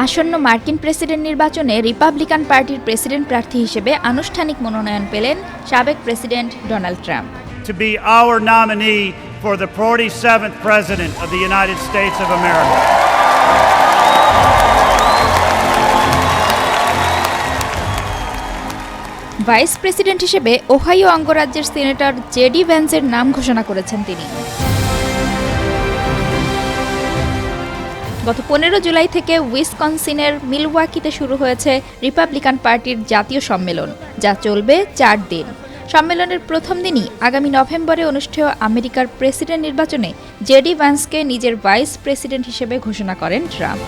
আসন্ন মার্কিন প্রেসিডেন্ট নির্বাচনে রিপাবলিকান পার্টির প্রেসিডেন্ট প্রার্থী হিসেবে আনুষ্ঠানিক মনোনয়ন পেলেন সাবেক president Donald Trump. To be our nominee for the 47th President of the United States of America. Vice president হিসেবে ওহাইও অঙ্গরাজ্যের সিনেটর জেডি ভ্যান্সের নাম ঘোষণা করেছেন তিনি। গত 15 জুলাই থেকে উইসকনসিনের মিলওয়াকিতে শুরু হয়েছে রিপাবলিকান পার্টির জাতীয় সম্মেলন, যা চলবে 4 দিন। সম্মেলনের প্রথম দিনই আগামী নভেম্বরে অনুষ্ঠেয় আমেরিকার প্রেসিডেন্ট নির্বাচনে জেডি ভ্যান্সকে নিজের ভাইস প্রেসিডেন্ট হিসেবে ঘোষণা করেন ট্রাম্প।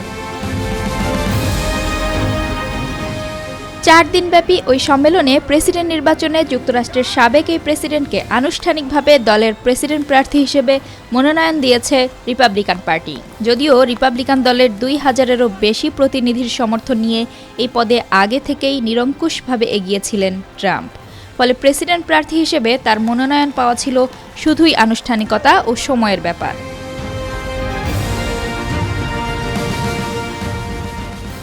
4 দিনব্যাপী ওই সম্মেলনে প্রেসিডেন্ট নির্বাচনে যুক্তরাষ্ট্রের সাবেক এই প্রেসিডেন্টকে আনুষ্ঠানিকভাবে দলের প্রেসিডেন্ট প্রার্থী হিসেবে মনোনয়ন দিয়েছে রিপাবলিকান পার্টি। যদিও রিপাবলিকান দলের 2000-এরও বেশি প্রতিনিধির সমর্থন নিয়ে এই পদে আগে থেকেই নিরঙ্কুশভাবে এগিয়েছিলেন ট্রাম্প। ফলে প্রেসিডেন্ট প্রার্থী হিসেবে তার মনোনয়ন পাওয়া ছিল শুধুই আনুষ্ঠানিকতা ও সময়ের ব্যাপার।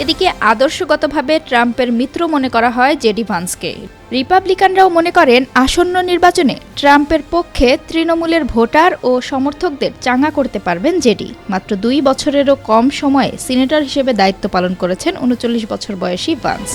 এদিকে আদর্শগতভাবে ট্রাম্পের মিত্র মনে করা হয় জেডি ভান্সকে। রিপাবলিকানরাও মনে করেন আসন্ন নির্বাচনে ট্রাম্পের পক্ষে তৃণমূলের ভোটার ও সমর্থকদের চাঙ্গা করতে পারবেন জেডি। মাত্র 2 বছরেরও কম সময়ে সিনেটর হিসেবে দায়িত্ব পালন করেছেন 39 বছর বয়সী ভান্স।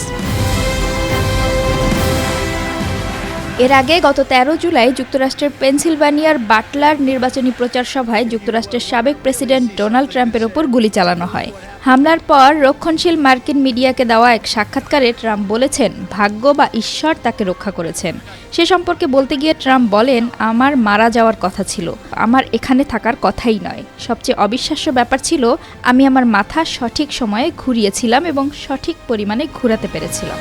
এর আগে গত 13 জুলাই যুক্তরাষ্ট্রের পেনসিলভানিয়ার বাটলার নির্বাচনী প্রচার সভায় যুক্তরাষ্ট্রের সাবেক প্রেসিডেন্ট ডোনাল্ড ট্রাম্পের ওপর গুলি চালানো হয়। হামলার পর রক্ষণশীল মার্কিন মিডিয়াকে দেওয়া এক সাক্ষাৎকারে ট্রাম্প বলেছেন, ভাগ্য বা ঈশ্বর তাকে রক্ষা করেছেন। সে সম্পর্কে বলতে গিয়ে ট্রাম্প বলেন, আমার মারা যাওয়ার কথা ছিল, আমার এখানে থাকার কথাই নয়। সবচেয়ে অবিশ্বাস্য ব্যাপার ছিল, আমি আমার মাথা সঠিক সময়ে ঘুরিয়েছিলাম এবং সঠিক পরিমাণে ঘুরাতে পেরেছিলাম।